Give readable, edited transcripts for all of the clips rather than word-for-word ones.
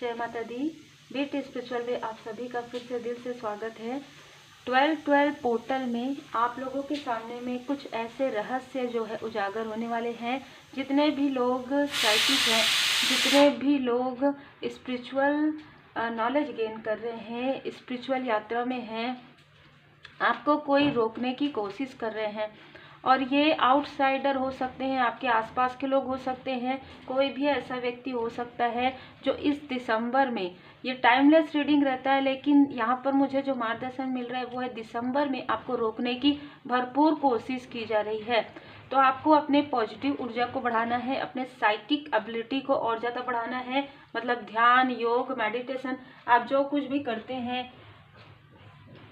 जय माता दी। Beat spiritual way आप सभी का फिर से दिल से स्वागत है। 12-12 पोर्टल में आप लोगों के सामने में कुछ ऐसे रहस्य जो है उजागर होने वाले हैं। जितने भी लोग साइकिक हैं, जितने भी लोग स्पिरिचुअल नॉलेज गेन कर रहे हैं, स्पिरिचुअल यात्रा में हैं, आपको कोई रोकने की कोशिश कर रहे हैं। और ये आउटसाइडर हो सकते हैं, आपके आसपास के लोग हो सकते हैं, कोई भी ऐसा व्यक्ति हो सकता है जो इस दिसंबर में, ये टाइमलेस रीडिंग रहता है, लेकिन यहाँ पर मुझे जो मार्गदर्शन मिल रहा है वो है दिसंबर में आपको रोकने की भरपूर कोशिश की जा रही है। तो आपको अपने पॉजिटिव ऊर्जा को बढ़ाना है, अपने साइकिक एबिलिटी को और ज़्यादा बढ़ाना है। मतलब ध्यान, योग, मेडिटेशन, आप जो कुछ भी करते हैं,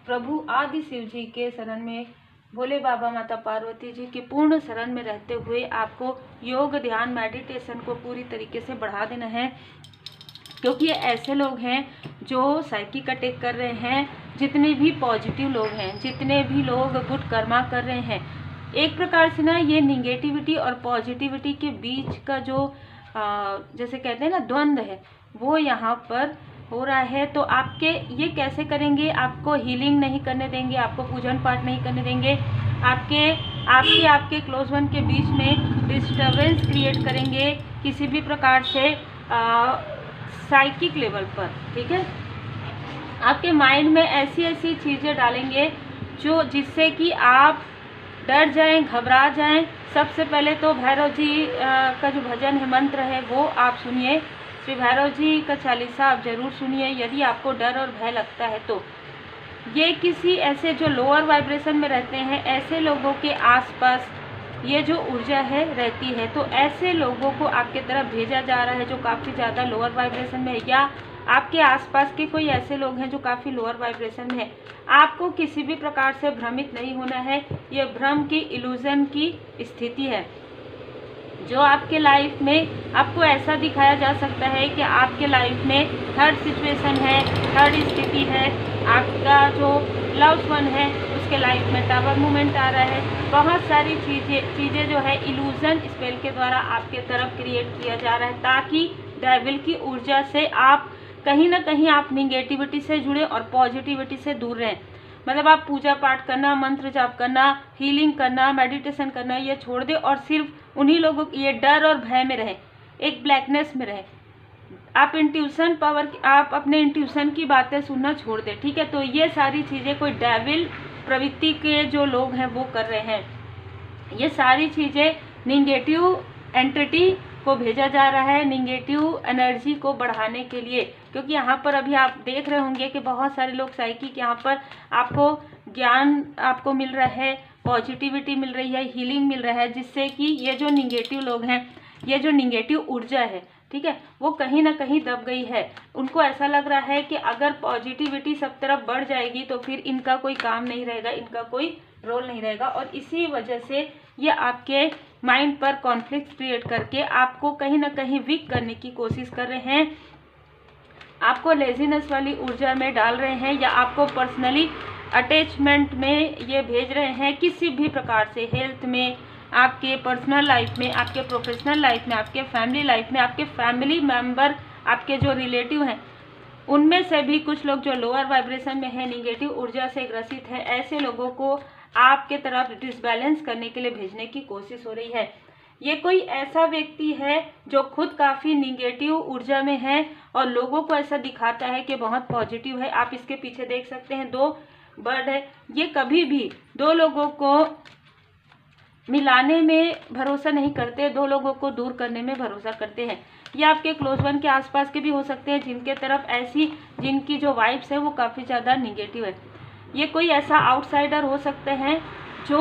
प्रभु आदि शिव जी के शरण में, भोले बाबा माता पार्वती जी की पूर्ण शरण में रहते हुए आपको योग, ध्यान, मेडिटेशन को पूरी तरीके से बढ़ा देना है। क्योंकि ये ऐसे लोग हैं जो साइकिक अटैक कर रहे हैं। जितने भी पॉजिटिव लोग हैं, जितने भी लोग गुड कर्मा कर रहे हैं, एक प्रकार से ना ये निगेटिविटी और पॉजिटिविटी के बीच का जो जैसे कहते हैं ना द्वंद्व है, वो यहाँ पर हो रहा है। तो आपके ये कैसे करेंगे? आपको हीलिंग नहीं करने देंगे, आपको पूजन पाठ नहीं करने देंगे, आपके क्लोज वन के बीच में डिस्टर्बेंस क्रिएट करेंगे किसी भी प्रकार से साइकिक लेवल पर। ठीक है, आपके माइंड में ऐसी ऐसी चीज़ें डालेंगे जो जिससे कि आप डर जाएं, घबरा जाएं। सबसे पहले तो भैरव जी का जो भजन है, मंत्र है, वो आप सुनिए। श्री भैरव जी का चालीसा आप जरूर सुनिए यदि आपको डर और भय लगता है तो। ये किसी ऐसे जो लोअर वाइब्रेशन में रहते हैं, ऐसे लोगों के आसपास ये जो ऊर्जा है रहती है, तो ऐसे लोगों को आपके तरफ भेजा जा रहा है जो काफ़ी ज़्यादा लोअर वाइब्रेशन में है, या आपके आसपास के कोई ऐसे लोग हैं जो काफ़ी लोअर वाइब्रेशन में है। आपको किसी भी प्रकार से भ्रमित नहीं होना है। ये भ्रम की, इल्यूजन की स्थिति है जो आपके लाइफ में आपको ऐसा दिखाया जा सकता है कि आपके लाइफ में थर्ड सिचुएशन है, थर्ड स्थिति है, आपका जो लव्ड वन है उसके लाइफ में टावर मूवमेंट आ रहा है। बहुत सारी चीज़ें जो है इल्यूजन स्पेल के द्वारा आपके तरफ क्रिएट किया जा रहा है, ताकि डेविल की ऊर्जा से आप कहीं ना कहीं आप निगेटिविटी से जुड़े और पॉजिटिविटी से दूर रहें। मतलब आप पूजा पाठ करना, मंत्र जाप करना, हीलिंग करना, मेडिटेशन करना, ये छोड़ दे और सिर्फ उन्हीं लोगों ये डर और भय में रहे, एक ब्लैकनेस में रहे। आप इंट्यूशन पावर, आप अपने इंट्यूशन की बातें सुनना छोड़ दे। ठीक है, तो ये सारी चीज़ें कोई डेविल प्रवृत्ति के जो लोग हैं वो कर रहे हैं। ये सारी चीज़ें निगेटिव एंटिटी को भेजा जा रहा है, निगेटिव एनर्जी को बढ़ाने के लिए। क्योंकि यहाँ पर अभी आप देख रहे होंगे कि बहुत सारे लोग साइकिक, यहाँ पर आपको ज्ञान आपको मिल रहा है, पॉजिटिविटी मिल रही है, हीलिंग मिल रहा है, जिससे कि ये जो निगेटिव लोग हैं, ये जो निगेटिव ऊर्जा है, ठीक है, वो कहीं ना कहीं दब गई है। उनको ऐसा लग रहा है कि अगर पॉजिटिविटी सब तरफ बढ़ जाएगी तो फिर इनका कोई काम नहीं रहेगा, इनका कोई रोल नहीं रहेगा। और इसी वजह से ये आपके माइंड पर कॉन्फ्लिक्ट क्रिएट करके आपको कहीं ना कहीं वीक करने की कोशिश कर रहे हैं, आपको लेजीनेस वाली ऊर्जा में डाल रहे हैं, या आपको पर्सनली अटैचमेंट में ये भेज रहे हैं। किसी भी प्रकार से हेल्थ में, आपके पर्सनल लाइफ में, आपके प्रोफेशनल लाइफ में, आपके फैमिली लाइफ में, आपके फैमिली मेंबर, आपके जो रिलेटिव हैं, उनमें से भी कुछ लोग जो लोअर वाइब्रेशन में है, निगेटिव ऊर्जा से ग्रसित है, ऐसे लोगों को आपके तरफ डिसबैलेंस करने के लिए भेजने की कोशिश हो रही है। ये कोई ऐसा व्यक्ति है जो खुद काफ़ी निगेटिव ऊर्जा में है और लोगों को ऐसा दिखाता है कि बहुत पॉजिटिव है। आप इसके पीछे देख सकते हैं 2 बर्ड है। ये कभी भी 2 लोगों को मिलाने में भरोसा नहीं करते, 2 लोगों को दूर करने में भरोसा करते हैं। ये आपके क्लोज वन के आसपास के भी हो सकते हैं, जिनके तरफ ऐसी, जिनकी जो वाइब्स है वो काफ़ी ज़्यादा निगेटिव है। ये कोई ऐसा आउटसाइडर हो सकते हैं जो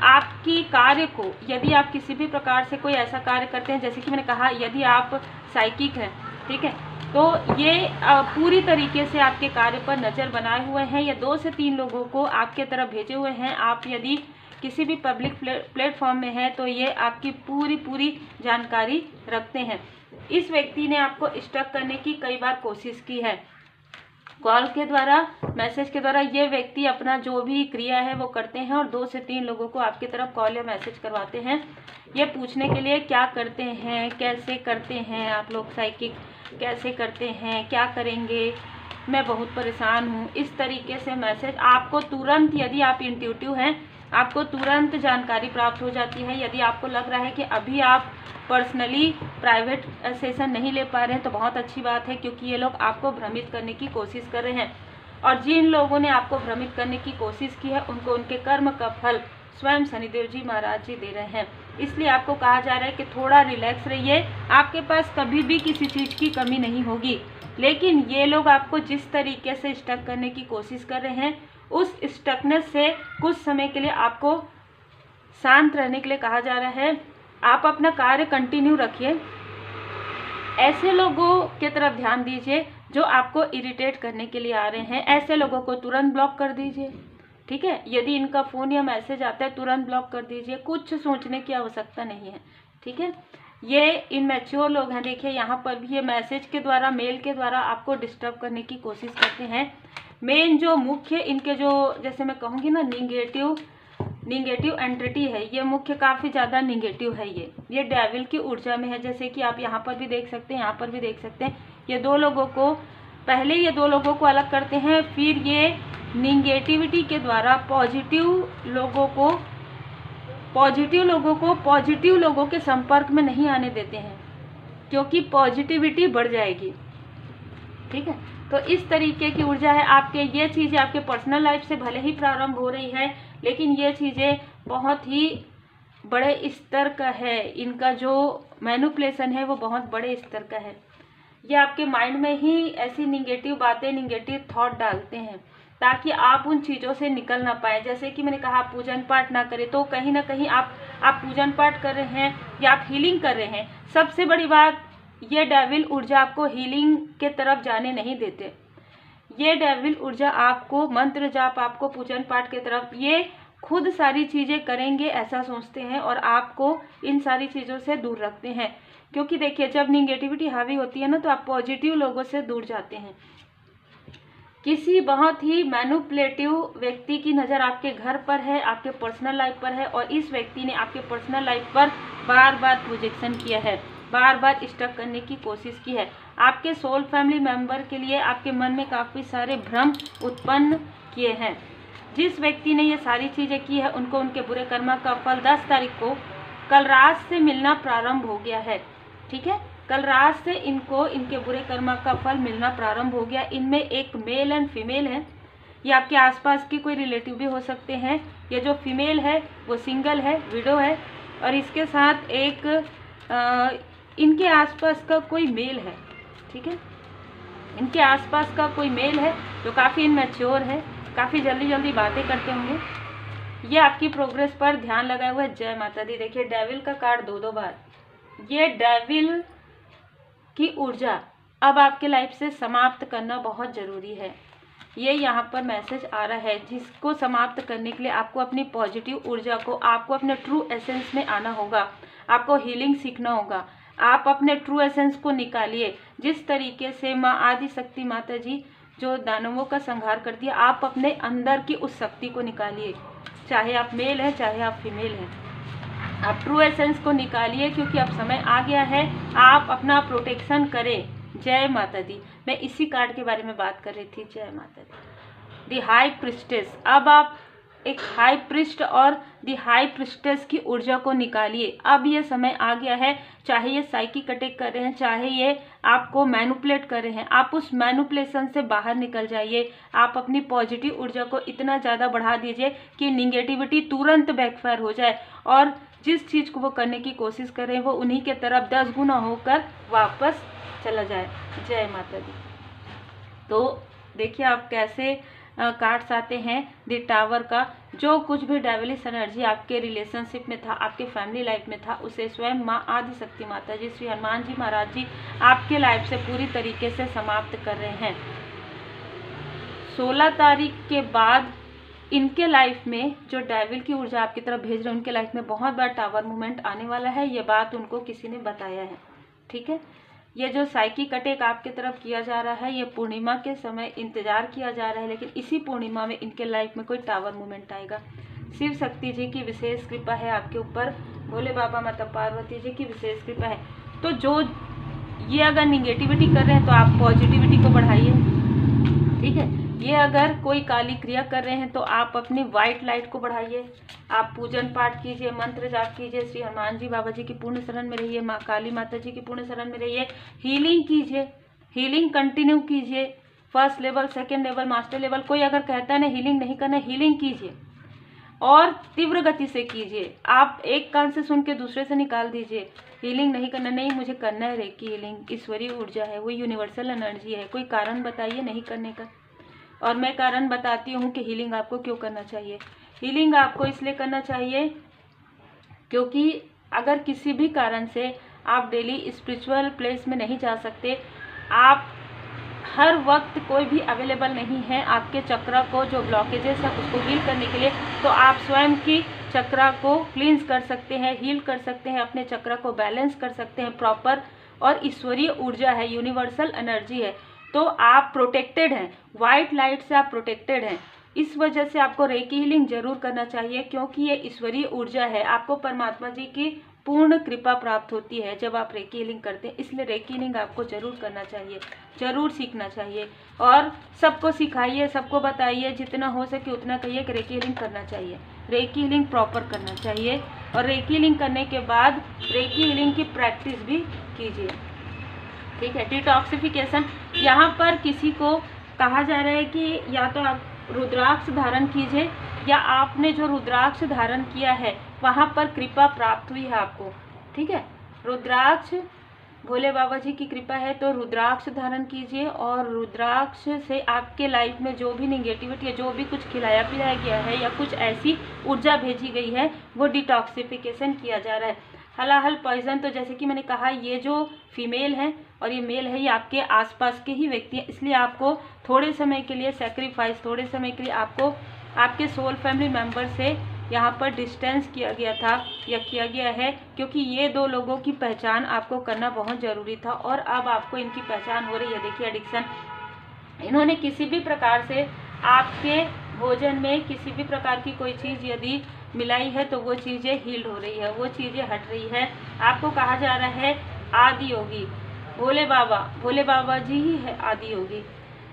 आपकी कार्य को, यदि आप किसी भी प्रकार से कोई ऐसा कार्य करते हैं, जैसे कि मैंने कहा यदि आप साइकिक हैं, ठीक है, तो ये पूरी तरीके से आपके कार्य पर नज़र बनाए हुए हैं, या 2 से 3 लोगों को आपके तरफ भेजे हुए हैं। आप यदि किसी भी पब्लिक प्लेटफॉर्म में है तो ये आपकी पूरी जानकारी रखते हैं। इस व्यक्ति ने आपको स्टक करने की कई बार कोशिश की है, कॉल के द्वारा, मैसेज के द्वारा। ये व्यक्ति अपना जो भी क्रिया है वो करते हैं और 2 से 3 लोगों को आपकी तरफ कॉल या मैसेज करवाते हैं, ये पूछने के लिए क्या करते हैं, कैसे करते हैं आप लोग साइकिक, कैसे करते हैं, क्या करेंगे, मैं बहुत परेशान हूँ, इस तरीके से मैसेज आपको तुरंत, यदि आप इंट्यूटिव हैं, आपको तुरंत जानकारी प्राप्त हो जाती है। यदि आपको लग रहा है कि अभी आप पर्सनली प्राइवेट सेशन नहीं ले पा रहे हैं तो बहुत अच्छी बात है, क्योंकि ये लोग आपको भ्रमित करने की कोशिश कर रहे हैं। और जिन लोगों ने आपको भ्रमित करने की कोशिश की है उनको उनके कर्म का फल स्वयं शनिदेव जी महाराज जी दे रहे हैं। इसलिए आपको कहा जा रहा है कि थोड़ा रिलैक्स रहिए, आपके पास कभी भी किसी चीज़ की कमी नहीं होगी। लेकिन ये लोग आपको जिस तरीके से स्टक करने की कोशिश कर रहे हैं, उस स्टकनेस से कुछ समय के लिए आपको शांत रहने के लिए कहा जा रहा है। आप अपना कार्य कंटिन्यू रखिए, ऐसे लोगों की तरफ ध्यान दीजिए जो आपको इरिटेट करने के लिए आ रहे हैं, ऐसे लोगों को तुरंत ब्लॉक कर दीजिए। ठीक है, यदि इनका फ़ोन या मैसेज आता है तुरंत ब्लॉक कर दीजिए, कुछ सोचने की आवश्यकता नहीं है। ठीक है, ये इनमैच्योर लोग हैं। देखिए यहाँ पर भी ये मैसेज के द्वारा, मेल के द्वारा आपको डिस्टर्ब करने की कोशिश करते हैं। मेन जो मुख्य इनके जो, जैसे मैं कहूँगी ना, निगेटिव एंटिटी है, ये मुख्य काफ़ी ज़्यादा निगेटिव है। ये डेविल की ऊर्जा में है, जैसे कि आप यहाँ पर भी देख सकते हैं, यहाँ पर भी देख सकते हैं। ये दो लोगों को, पहले ये दो लोगों को अलग करते हैं, फिर ये निगेटिविटी के द्वारा पॉजिटिव लोगों को पॉजिटिव लोगों के संपर्क में नहीं आने देते हैं, क्योंकि पॉजिटिविटी बढ़ जाएगी। ठीक है, तो इस तरीके की ऊर्जा है आपके। ये चीज़ें आपके पर्सनल लाइफ से भले ही प्रारंभ हो रही है, लेकिन ये चीज़ें बहुत ही बड़े स्तर का है। इनका जो मैनिपुलेशन है वो बहुत बड़े स्तर का है। ये आपके माइंड में ही ऐसी निगेटिव बातें, निगेटिव थॉट डालते हैं ताकि आप उन चीज़ों से निकल ना पाए। जैसे कि मैंने कहा, आप पूजन पाठ ना करें, तो कहीं ना कहीं आप पूजन पाठ कर रहे हैं या आप हीलिंग कर रहे हैं। सबसे बड़ी बात, ये डेविल ऊर्जा आपको हीलिंग के तरफ जाने नहीं देते। ये डेविल ऊर्जा आपको मंत्र जाप, आपको पूजन पाठ के तरफ, ये खुद सारी चीज़ें करेंगे ऐसा सोचते हैं और आपको इन सारी चीज़ों से दूर रखते हैं। क्योंकि देखिए, जब निगेटिविटी हावी होती है ना, तो आप पॉजिटिव लोगों से दूर जाते हैं। किसी बहुत ही मैनिपुलेटिव व्यक्ति की नज़र आपके घर पर है, आपके पर्सनल लाइफ पर है, और इस व्यक्ति ने आपके पर्सनल लाइफ पर बार बार प्रोजेक्शन किया है, बार बार स्टक करने की कोशिश की है। आपके सोल फैमिली मेंबर के लिए आपके मन में काफ़ी सारे भ्रम उत्पन्न किए हैं। जिस व्यक्ति ने ये सारी चीज़ें की है उनको उनके बुरे कर्म का फल 10 तारीख को कल रात से मिलना प्रारंभ हो गया है। ठीक है, कल रात से इनको इनके बुरे कर्म का फल मिलना प्रारंभ हो गया। इनमें एक मेल एंड फीमेल है, ये आपके आसपास की कोई रिलेटिव भी हो सकते हैं। ये जो फीमेल है वो सिंगल है, विडो है, और इसके साथ एक इनके आसपास का कोई मेल है। ठीक है, इनके आसपास का कोई मेल है जो काफ़ी इनमैच्योर है, काफ़ी जल्दी बातें करते होंगे। ये आपकी प्रोग्रेस पर ध्यान लगाए हुए। जय माता दी। देखिए, डेविल का कार्ड दो बार, ये डेविल की ऊर्जा अब आपके लाइफ से समाप्त करना बहुत ज़रूरी है। ये यहाँ पर मैसेज आ रहा है, जिसको समाप्त करने के लिए आपको अपनी पॉजिटिव ऊर्जा को, आपको अपने ट्रू एसेंस में आना होगा, आपको हीलिंग सीखना होगा। आप अपने ट्रू एसेंस को निकालिए। जिस तरीके से माँ आदि शक्ति माता जी जो दानवों का संहार कर दिया, आप अपने अंदर की उस शक्ति को निकालिए। चाहे आप मेल हैं, चाहे आप फीमेल हैं, आप ट्रू एसेंस को निकालिए, क्योंकि अब समय आ गया है। आप अपना प्रोटेक्शन करें। जय माता दी। मैं इसी कार्ड के बारे में बात कर रही थी। जय माता दी। दी हाई प्रिस्टेस, अब आप एक हाई प्रिस्ट और दी हाई प्रिस्टेस की ऊर्जा को निकालिए। अब ये समय आ गया है। चाहे ये साइकिक अटैक कर रहे हैं, चाहे ये आपको मैनिपुलेट कर रहे हैं, आप उस मैनिपुलेशन से बाहर निकल जाइए। आप अपनी पॉजिटिव ऊर्जा को इतना ज़्यादा बढ़ा दीजिए कि निगेटिविटी तुरंत बैकफायर हो जाए, और जिस चीज़ को वो करने की कोशिश कर रहे हैं वो उन्हीं के तरफ 10 गुना होकर वापस चला जाए। जय माता दी। तो देखिए आप कैसे कार्ड्स आते हैं द टावर का। जो कुछ भी डेविलिश एनर्जी आपके रिलेशनशिप में था, आपके फैमिली लाइफ में था, उसे स्वयं माँ आदि शक्ति माता जी, श्री हनुमान जी महाराज जी आपके लाइफ से पूरी तरीके से समाप्त कर रहे हैं। 16 तारीख के बाद इनके लाइफ में जो डेविल की ऊर्जा आपकी तरफ भेज रहे हैं, उनके लाइफ में बहुत बड़ा टावर मूवमेंट आने वाला है। ये बात उनको किसी ने बताया है। ठीक है, ये जो साइकिक अटैक आपके तरफ किया जा रहा है, ये पूर्णिमा के समय इंतजार किया जा रहा है, लेकिन इसी पूर्णिमा में इनके लाइफ में कोई टावर मूवमेंट आएगा। शिव शक्ति जी की विशेष कृपा है आपके ऊपर, भोले बाबा माता पार्वती जी की विशेष कृपा है। तो जो ये अगर निगेटिविटी कर रहे हैं तो आप पॉजिटिविटी को बढ़ाइए, ठीक है। ये अगर कोई काली क्रिया कर रहे हैं तो आप अपनी वाइट लाइट को बढ़ाइए, आप पूजन पाठ कीजिए, मंत्र जाप कीजिए, श्री हनुमान जी बाबा जी की पूर्ण शरण में रहिए, माँ काली माता जी की पूर्ण शरण में रहिए, हीलिंग कीजिए, हीलिंग कंटिन्यू कीजिए, first level, second level, master level. कोई अगर कहता है ना हीलिंग नहीं करना, हीलिंग कीजिए और तीव्र गति से कीजिए। आप एक कान से सुन के दूसरे से निकाल दीजिए, हीलिंग नहीं करना, नहीं मुझे करना है रेकी हीलिंग, ईश्वरीय ऊर्जा है, वो यूनिवर्सल एनर्जी है। कोई कारण बताइए नहीं करने का, और मैं कारण बताती हूँ कि हीलिंग आपको क्यों करना चाहिए। हीलिंग आपको इसलिए करना चाहिए क्योंकि अगर किसी भी कारण से आप डेली स्पिरिचुअल प्लेस में नहीं जा सकते, आप हर वक्त कोई भी अवेलेबल नहीं है आपके चक्रा को, जो ब्लॉकेजेस है उसको हील करने के लिए, तो आप स्वयं की चक्रा को क्लींस कर सकते हैं, हील कर सकते हैं, अपने चक्रा को बैलेंस कर सकते हैं प्रॉपर। और ईश्वरीय ऊर्जा है, यूनिवर्सल एनर्जी है, तो आप प्रोटेक्टेड हैं, वाइट लाइट से आप प्रोटेक्टेड हैं। इस वजह से आपको रेकी हीलिंग जरूर करना चाहिए, क्योंकि ये ईश्वरीय ऊर्जा है, आपको परमात्मा जी की पूर्ण कृपा प्राप्त होती है जब आप रेकी हीलिंग करते हैं। इसलिए रेकी हीलिंग आपको जरूर करना चाहिए, जरूर सीखना चाहिए, और सबको सिखाइए, सबको बताइए, जितना हो सके उतना कहिए कि रेकी हीलिंग करना चाहिए, रेकी हीलिंग प्रॉपर करना चाहिए। और रेकी हीलिंग करने के बाद रेकी हीलिंग की प्रैक्टिस भी कीजिए, ठीक है। डिटॉक्सिफिकेशन, यहाँ पर किसी को कहा जा रहा है कि या तो आप रुद्राक्ष धारण कीजिए, या आपने जो रुद्राक्ष धारण किया है वहाँ पर कृपा प्राप्त हुई है आपको, ठीक है। रुद्राक्ष भोले बाबा जी की कृपा है, तो रुद्राक्ष धारण कीजिए, और रुद्राक्ष से आपके लाइफ में जो भी निगेटिविटी है, जो भी कुछ खिलाया पिलाया गया है या कुछ ऐसी ऊर्जा भेजी गई है, वो डिटॉक्सिफिकेशन किया जा रहा है। हलाहल पॉइजन, तो जैसे कि मैंने कहा, ये जो फीमेल है और ये मेल है, ये आपके आसपास के ही व्यक्ति हैं, इसलिए आपको थोड़े समय के लिए सैक्रिफाइस, थोड़े समय के लिए आपको आपके सोल फैमिली मेम्बर से यहाँ पर डिस्टेंस किया गया था या किया गया है, क्योंकि ये दो लोगों की पहचान आपको करना बहुत ज़रूरी था, और अब आपको इनकी पहचान हो रही है। देखिए एडिक्शन, इन्होंने किसी भी प्रकार से आपके भोजन में किसी भी प्रकार की कोई चीज़ यदि मिलाई है तो वो चीज़ें हील्ड हो रही है, वो चीज़ें हट रही है। आपको कहा जा रहा है आदि योगी, भोले बाबा जी ही है आदि योगी।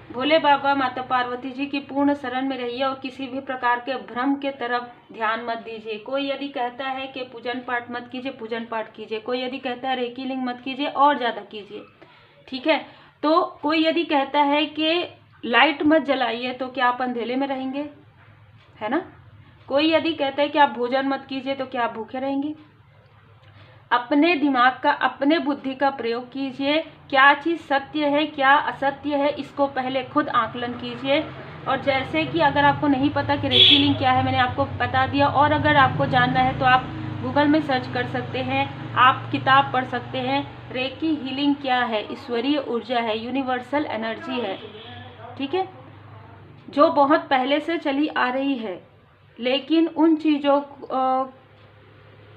भोले बाबा माता पार्वती जी की पूर्ण शरण में रहिए, और किसी भी प्रकार के भ्रम के तरफ ध्यान मत दीजिए। कोई यदि कहता है कि पूजन पाठ मत कीजिए, पूजन पाठ कीजिए। कोई यदि कहता है रेकी हीलिंग मत कीजिए, और ज़्यादा कीजिए, ठीक है। तो कोई यदि कहता है कि लाइट मत जलाइए, तो क्या आप अंधेरे में रहेंगे, है ना। कोई यदि कहता है कि आप भोजन मत कीजिए, तो क्या आप भूखे रहेंगे। अपने दिमाग का, अपने बुद्धि का प्रयोग कीजिए, क्या चीज़ सत्य है क्या असत्य है, इसको पहले खुद आकलन कीजिए। और जैसे कि अगर आपको नहीं पता कि रेकी हीलिंग क्या है, मैंने आपको बता दिया, और अगर आपको जानना है तो आप गूगल में सर्च कर सकते हैं, आप किताब पढ़ सकते हैं। रेकी हीलिंग क्या है, ईश्वरीय ऊर्जा है, यूनिवर्सल एनर्जी है, ठीक है, जो बहुत पहले से चली आ रही है, लेकिन उन चीज़ों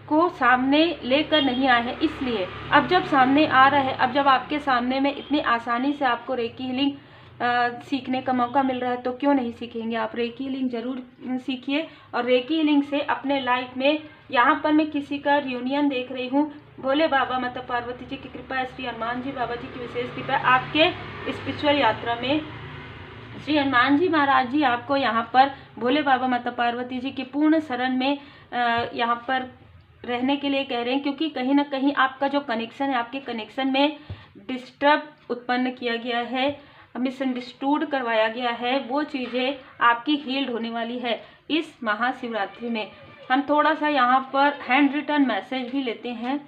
को सामने लेकर नहीं आए हैं। इसलिए अब जब सामने आ रहा है, अब जब आपके सामने में इतनी आसानी से आपको रेकी हीलिंग सीखने का मौका मिल रहा है, तो क्यों नहीं सीखेंगे आप। रेकी हीलिंग जरूर सीखिए, और रेकी हीलिंग से अपने लाइफ में, यहाँ पर मैं किसी का रियूनियन देख रही हूँ, भोले बाबा माता पार्वती जी की कृपा, श्री हनुमान जी बाबा जी की विशेष कृपा आपके स्पिरिचुअल यात्रा में। श्री हनुमान जी महाराज जी आपको यहाँ पर भोले बाबा माता पार्वती जी की पूर्ण शरण में यहाँ पर रहने के लिए कह रहे हैं, क्योंकि कहीं ना कहीं आपका जो कनेक्शन है, आपके कनेक्शन में डिस्टर्ब उत्पन्न किया गया है, मिसअंडरस्टूड करवाया गया है, वो चीज़ें आपकी हील्ड होने वाली है इस महाशिवरात्रि में। हम थोड़ा सा यहाँ पर हैंड रिटन मैसेज भी लेते हैं।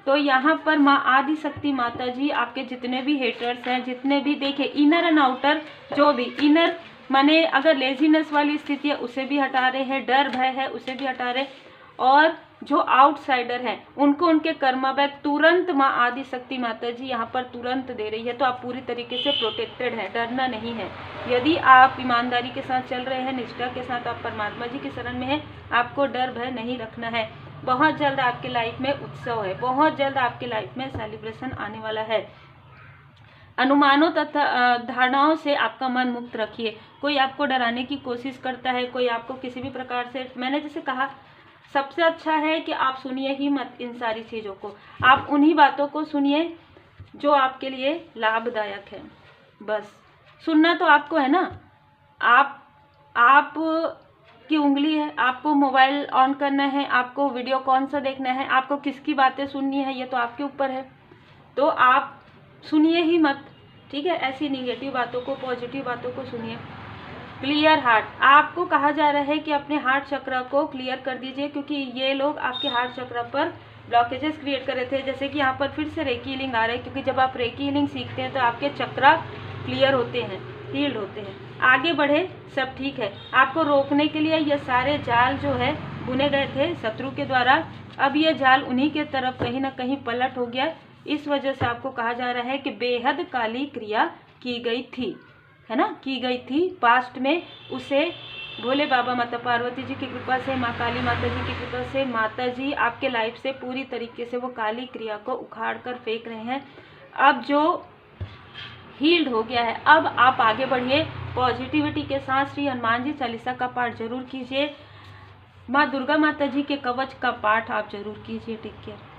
तो यहाँ पर माँ आदि शक्ति माता जी आपके जितने भी हेटर्स हैं, जितने भी, देखिए इनर एंड आउटर, जो भी इनर माने अगर लेजीनेस वाली स्थिति है उसे भी हटा रहे हैं, डर भय है उसे भी हटा रहे, और जो आउटसाइडर हैं उनको उनके कर्मा बैक तुरंत माँ आदि शक्ति माता जी यहाँ पर तुरंत दे रही है। तो आप पूरी तरीके से प्रोटेक्टेड हैं, डरना नहीं है। यदि आप ईमानदारी के साथ चल रहे हैं, निष्ठा के साथ आप परमात्मा जी की शरण में हैं, आपको डर भय नहीं रखना है। बहुत जल्द आपके लाइफ में उत्सव है, बहुत जल्द आपके लाइफ में सेलिब्रेशन आने वाला है। अनुमानों तथा धारणाओं से आपका मन मुक्त रखिए। कोई आपको डराने की कोशिश करता है, कोई आपको किसी भी प्रकार से, मैंने जैसे कहा, सबसे अच्छा है कि आप सुनिए ही मत इन सारी चीज़ों को, आप उन्हीं बातों को सुनिए जो आपके लिए लाभदायक है। बस सुनना तो आपको है ना, आप की उंगली है, आपको मोबाइल ऑन करना है, आपको वीडियो कौन सा देखना है, आपको किसकी बातें सुननी है, ये तो आपके ऊपर है। तो आप सुनिए ही मत, ठीक है, ऐसी निगेटिव बातों को, पॉजिटिव बातों को सुनिए। क्लियर हार्ट, आपको कहा जा रहा है कि अपने हार्ट चक्र को क्लियर कर दीजिए, क्योंकि ये लोग आपके हार्ट चक्र पर ब्लॉकेजेस क्रिएट कर रहे थे। जैसे कि यहाँ पर फिर से रेकी हीलिंग आ रहा है, क्योंकि जब आप रेकी हीलिंग सीखते हैं तो आपके चक्र क्लियर होते हैं, हील्ड होते हैं, आगे बढ़े, सब ठीक है। आपको रोकने के लिए ये सारे जाल जो है बुने गए थे शत्रु के द्वारा, अब ये जाल उन्हीं के तरफ कहीं ना कहीं पलट हो गया। इस वजह से आपको कहा जा रहा है कि बेहद काली क्रिया की गई थी, है ना, की गई थी पास्ट में। उसे भोले बाबा, माता पार्वती जी की कृपा से, माँ काली माता जी की कृपा से, माता जी आपके लाइफ से पूरी तरीके से वो काली क्रिया को उखाड़ कर फेंक रहे हैं। अब जो हील्ड हो गया है, अब आप आगे बढ़िए पॉजिटिविटी के साथ। श्री हनुमान जी चालीसा का पाठ जरूर कीजिए, माँ दुर्गा माता जी के कवच का पाठ आप जरूर कीजिए। Take care.